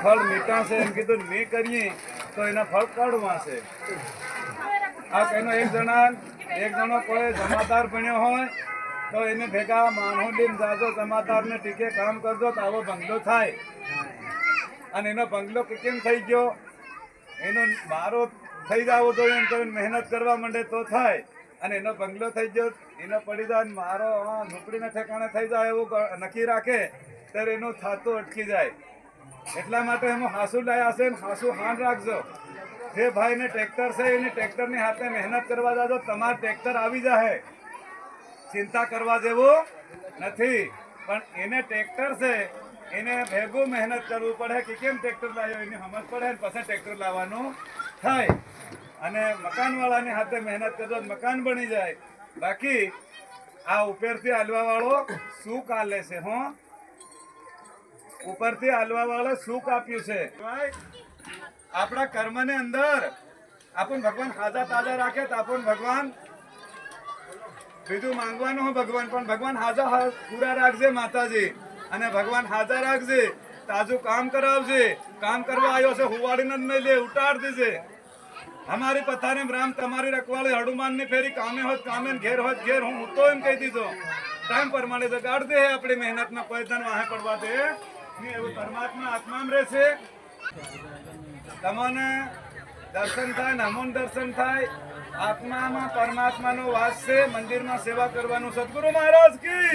ફળ મીઠા છે એમ કીધું નહીં કરીએ તો એના ફળ કડવા છે. આ કઈનો એક જણો કોઈ જમાદાર બન્યો હોય તો એને ભેગા માનોડીને જાજો જમાદારને ટીકે કામ કરજો તો આવો બંગલો થાય. અને એનો બંગલો કેમ થઈ ગયો? એનો મારો થઈ જવો જોઈએ એમ કરીને મહેનત કરવા માંડે તો થાય. અને એનો બંગલો થઈ ગયો, એનો પડી જાય મારો ઝૂંપડીના ઠેકાણે થઈ જાય એવું નક્કી રાખે ત્યારે એનું થાતું અટકી જાય. એટલા માટે એમાં હાસુ લાયા છે ને હાસુ હાન રાખજો. જે ભાઈને ટ્રેક્ટર છે એની ટ્રેક્ટરની હાથે મહેનત કરવા જાજો, તમારે ટ્રેક્ટર આવી જાય, ચિંતા કરવા જેવું નથી. પણ એને ટ્રેક્ટર છે એને ભેગું મહેનત કરવું પડે કે કેમ ટ્રેક્ટર લાવ્યો એની સમજ પડે ને પછી ટ્રેક્ટર લાવવાનું થાય. અને મકાનવાળાની હાથે મહેનત કરજો મકાન બની જાય. બાકી આ ઉપરથી હાલવા વાળો સુખ આલે છે. ઉપરથી હાલવા વાળો સુખ આપ્યું છે. આપણા કર્મની અંદર આપણ ભગવાન હાજા તાજા રાખે તો આપણ ભગવાન બીજું માંગવાનું હોય ભગવાન, પણ ભગવાન હાજા પૂરા રાખજે માતાજી. અને ભગવાન હાજા રાખજે, તાજું કામ કરાવજે. કામ કરવા આવ્યો છે હુવાડીને જ નહીં લે, ઉતાર દીજે. અમારી પથારી રામ તમારી રખવાળી હનુમાન ની ફેરી કામે હોત કામે ઘેર હોત ઘેર. હું તો એમ કહી દીધો ટાઈમ પ્રમાણે જગાડ દે. આપણી મહેનતમાં કોઈ ધન વાહે પડવા દે નહીં. એવું પરમાત્મા આત્મામાં રહેશે. તમને દર્શન થાય ને અમોન દર્શન થાય. આત્મામાં પરમાત્માનો વાસ છે. મંદિરમાં સેવા કરવાનું સદગુરુ મહારાજ કી.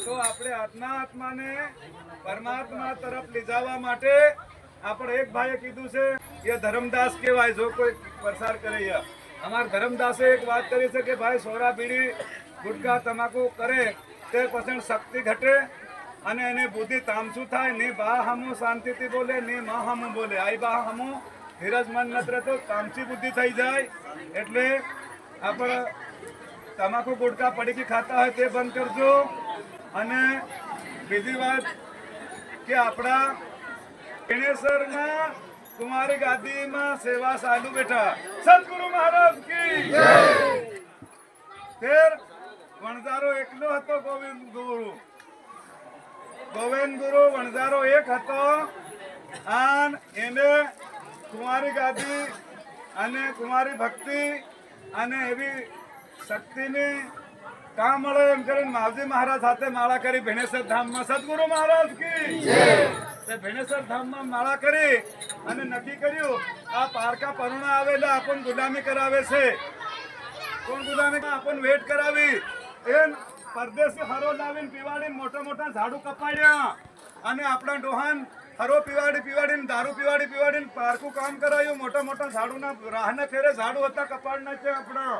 તો આપણે આત્માને પરમાત્મા તરફ લઈ જવા માટે આપણે એક ભાઈએ કીધું છે એ ધર્મદાસ કહેવાય. જો કોઈ પ્રસાર કરે, અમારા ધર્મદાસે એક વાત કરી છે કે ભાઈ સોરા બીડી ગુટકા તમાકુ કરે તે પછી શક્તિ ઘટે અને એની બુદ્ધિ તામસું થાય. ને બા હમું શાંતિથી બોલે ને માં હમું બોલે. આઈ બા હમું ધીરજ મન નથી રહેતો, તામસી બુદ્ધિ થઈ જાય. એટલે આપણે તમાકુ ગુટકા પડીકી ખાતા હોય તે બંધ કરજો. અને બીજી વાત કે આપણા ગણેશરમાં કુમારી ગાદીમાં સેવા ચાલુ બેઠા સદગુરુ મહારાજ કી. ફેર વણઝારો એકલો હતો. ગોવિંદ ગુરુ વણઝારો એક હતો. અને એને કુમારી ગાદી અને કુમારી ભક્તિ અને એવી શક્તિની કામ મળે એમ કરીને માવજી મહારાજ સાથે માળા કરી ભેણેશ્વર ધામમાં સદગુરુ મહારાજ કી. ભેણેશ્વર ધામમાં માળા કરી અને નક્કી કર્યું આ પારકા પરુણા આવેલા આપણ ગુલામી કરાવે છે. કોણ ગુલામી? આપણ વેટ કરાવી. એ પરદેશી હરો લાવીને પીવાડીને મોટા ઝાડુ કપાડ્યા અને આપણા ડોહાન હરો પીવાડીને દારૂ પીવાડીને પારકું કામ કરાયું. મોટા ઝાડુના રાહને ફેરે ઝાડુ હતા કપાડ નાખ્યા આપણા.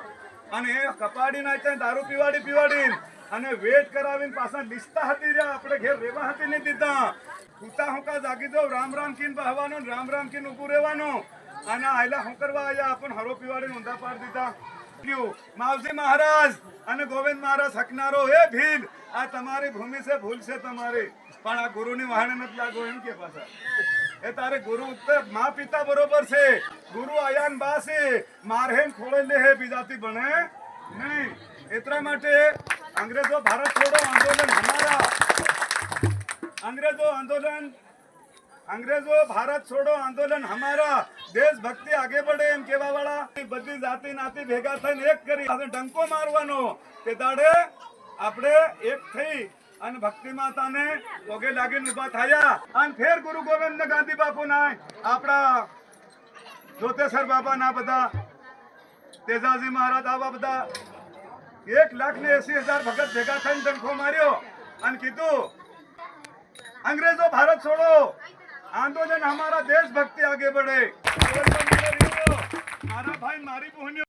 અને એ કપાડી નાખ્યા દારૂ પીવાડીને અને વેટ કરાવીને પાછા લિસ્તા હતી રહ્યા. આપણે ઘેર રેવા હતી નહીં દીધા. કૂતા હોંકા જાગી દો, રામ કીન બહવાનું, રામ કીન ઉભું રહેવાનું. અને આયલા હોંકરવા આવ્યા આપણને હરો પીવાડીને ઊંધા પાડ દીધા. માવજી મહારાજ અને ગોવિંદ મહારાજ હકનારો એ ભીલ આ તમારી ભૂમિ છે, ભૂલ છે તમારી. પણ આ ગુરુની વાહણે નથી લાગો એમ કે પાછા એ તારે ગુરુ મા પિતા બરોબર છે. ગુરુ આયાન બા છે. મારહેન ખોળે લે હે બીજાથી બને નહીં. એટલા માટે અંગ્રેજો ભારત છોડો આંદોલન હમારા અંગ્રેજો ભારત છોડો આંદોલન હમારા દેશભક્તિ આગે बढ़े એમ કેવા વાળા બધી જાતિ નાતી ભેગા થઈને એક કરી ડંકો મારવાનો તે દાડે આપણે એક થઈ અને ભક્તિ માતાને પગે લાગીને ઉભા થયા. અને ફેર ગુરુ ગોવિંદ ગાંધી બાપુ ના આપણા જોતેશ્વર બાબા ના બધા તેજાજી મહારાજ આવા બધા 1,80,000 ભગત ભેગા થઈને ડંકો માર્યો અને કીધું अंग्रेजों भारत छोड़ो आंदोलन हमारा देशभक्ति आगे बढ़े. मारा भाई मारी बहनियों